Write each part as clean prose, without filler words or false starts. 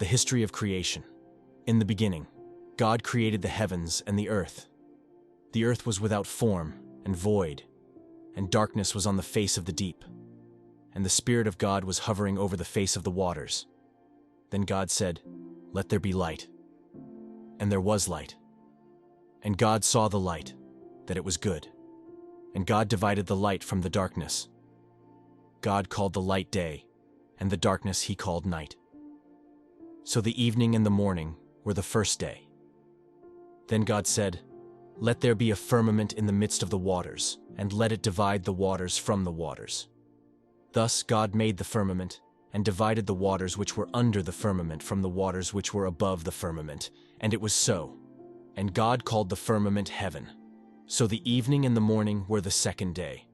The history of creation. In the beginning, God created the heavens and the earth. The earth was without form and void, and darkness was on the face of the deep. And the Spirit of God was hovering over the face of the waters. Then God said, "Let there be light." And there was light. And God saw the light, that it was good. And God divided the light from the darkness. God called the light day, and the darkness he called night. So the evening and the morning were the first day. Then God said, "Let there be a firmament in the midst of the waters, and let it divide the waters from the waters." Thus God made the firmament, and divided the waters which were under the firmament from the waters which were above the firmament, and it was so. And God called the firmament heaven. So the evening and the morning were the second day.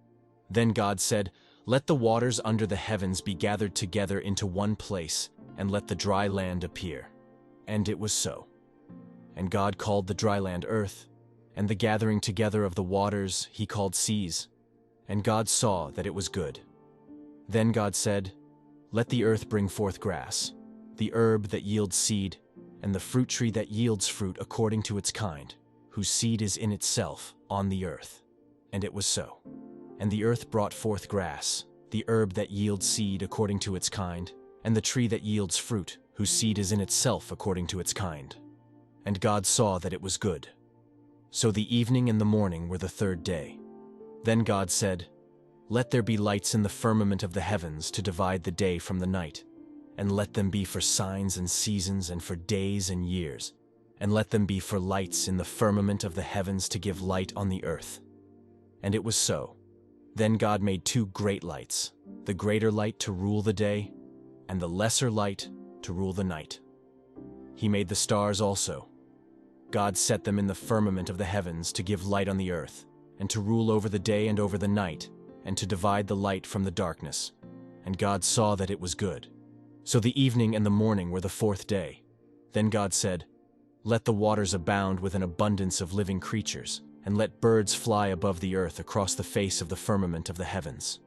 Then God said, "Let the waters under the heavens be gathered together into one place, and let the dry land appear." And it was so. And God called the dry land earth, and the gathering together of the waters he called seas. And God saw that it was good. Then God said, "Let the earth bring forth grass, the herb that yields seed, and the fruit tree that yields fruit according to its kind, whose seed is in itself on the earth." And it was so. And the earth brought forth grass, the herb that yields seed according to its kind, and the tree that yields fruit, whose seed is in itself according to its kind. And God saw that it was good. So the evening and the morning were the third day. Then God said, "Let there be lights in the firmament of the heavens to divide the day from the night, and let them be for signs and seasons and for days and years, and let them be for lights in the firmament of the heavens to give light on the earth." And it was so. Then God made two great lights, the greater light to rule the day, and the lesser light to rule the night. He made the stars also. God set them in the firmament of the heavens to give light on the earth, and to rule over the day and over the night, and to divide the light from the darkness. And God saw that it was good. So the evening and the morning were the fourth day. Then God said, "Let the waters abound with an abundance of living creatures, and let birds fly above the earth across the face of the firmament of the heavens."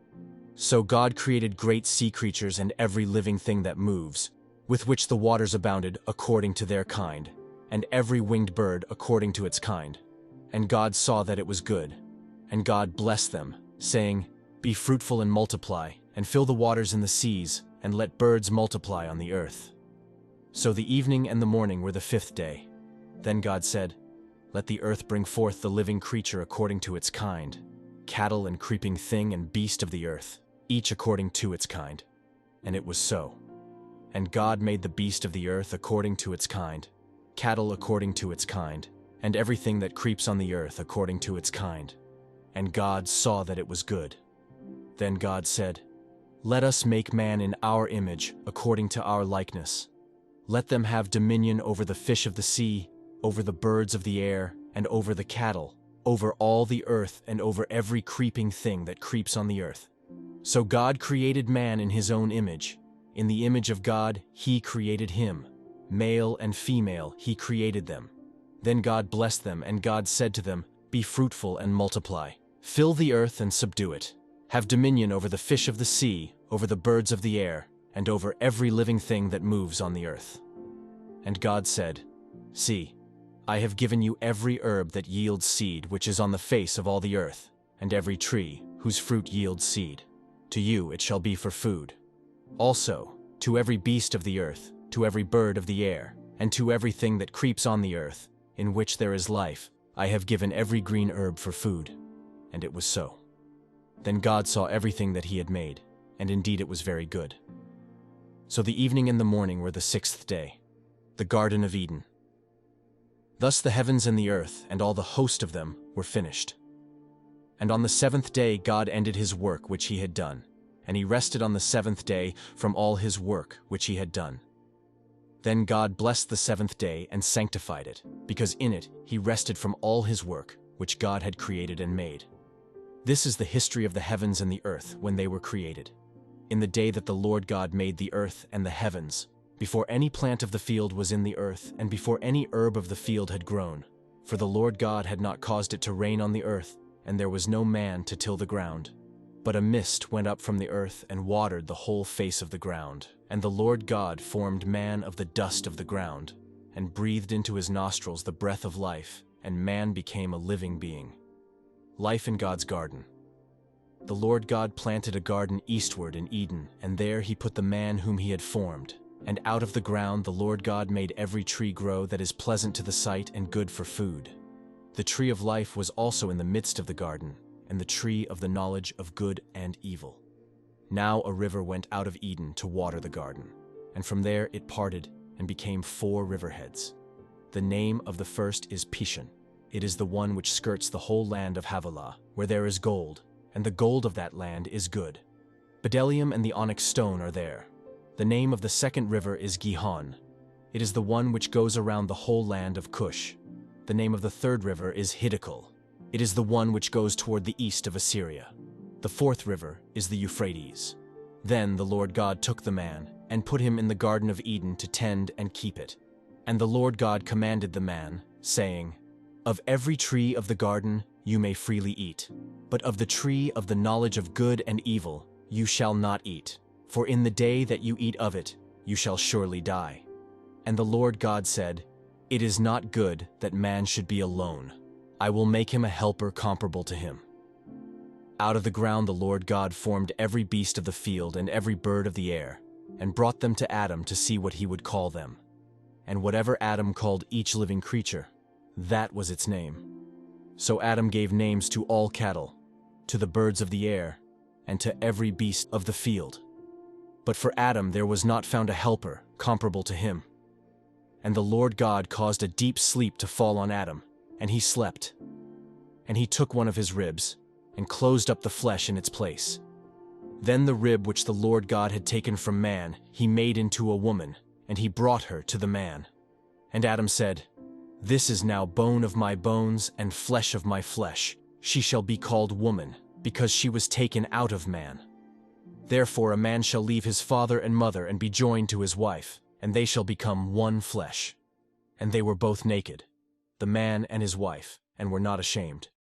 So God created great sea creatures and every living thing that moves, with which the waters abounded according to their kind, and every winged bird according to its kind. And God saw that it was good. And God blessed them, saying, "Be fruitful and multiply, and fill the waters in the seas, and let birds multiply on the earth." So the evening and the morning were the fifth day. Then God said, "Let the earth bring forth the living creature according to its kind, cattle and creeping thing and beast of the earth, each according to its kind." And it was so. And God made the beast of the earth according to its kind, cattle according to its kind, and everything that creeps on the earth according to its kind. And God saw that it was good. Then God said, "Let us make man in our image, according to our likeness. Let them have dominion over the fish of the sea, over the birds of the air, and over the cattle, over all the earth, and over every creeping thing that creeps on the earth." So God created man in his own image. In the image of God, he created him. Male and female, he created them. Then God blessed them, and God said to them, "Be fruitful and multiply. Fill the earth and subdue it. Have dominion over the fish of the sea, over the birds of the air, and over every living thing that moves on the earth." And God said, "See, I have given you every herb that yields seed which is on the face of all the earth, and every tree whose fruit yields seed. To you it shall be for food. Also, to every beast of the earth, to every bird of the air, and to everything that creeps on the earth, in which there is life, I have given every green herb for food." And it was so. Then God saw everything that he had made, and indeed it was very good. So the evening and the morning were the sixth day. The Garden of Eden. Thus the heavens and the earth, and all the host of them, were finished. And on the seventh day God ended his work which he had done, and he rested on the seventh day from all his work which he had done. Then God blessed the seventh day and sanctified it, because in it he rested from all his work which God had created and made. This is the history of the heavens and the earth when they were created. In the day that the Lord God made the earth and the heavens, before any plant of the field was in the earth, and before any herb of the field had grown, for the Lord God had not caused it to rain on the earth, and there was no man to till the ground. But a mist went up from the earth and watered the whole face of the ground, And the Lord God formed man of the dust of the ground, and breathed into his nostrils the breath of life, and man became a living being. Life in God's garden. The Lord God planted a garden eastward in Eden, and there he put the man whom he had formed. And out of the ground the Lord God made every tree grow that is pleasant to the sight and good for food. The tree of life was also in the midst of the garden, and the tree of the knowledge of good and evil. Now a river went out of Eden to water the garden, and from there it parted and became 4 riverheads. The name of the first is Pishon. It is the one which skirts the whole land of Havilah, where there is gold, and the gold of that land is good. Bdellium and the onyx stone are there. The name of the second river is Gihon. It is the one which goes around the whole land of Cush. The name of the third river is Hiddekel. It is the one which goes toward the east of Assyria. The fourth river is the Euphrates. Then the Lord God took the man and put him in the Garden of Eden to tend and keep it. And the Lord God commanded the man, saying, "Of every tree of the garden you may freely eat, but of the tree of the knowledge of good and evil you shall not eat, for in the day that you eat of it you shall surely die." And the Lord God said, "It is not good that man should be alone. I will make him a helper comparable to him." Out of the ground the Lord God formed every beast of the field and every bird of the air, and brought them to Adam to see what he would call them. And whatever Adam called each living creature, that was its name. So Adam gave names to all cattle, to the birds of the air, and to every beast of the field. But for Adam there was not found a helper comparable to him. And the Lord God caused a deep sleep to fall on Adam, and he slept. And he took one of his ribs, and closed up the flesh in its place. Then the rib which the Lord God had taken from man he made into a woman, and he brought her to the man. And Adam said, "This is now bone of my bones and flesh of my flesh. She shall be called woman, because she was taken out of man. Therefore a man shall leave his father and mother and be joined to his wife, and they shall become one flesh." And they were both naked, the man and his wife, and were not ashamed.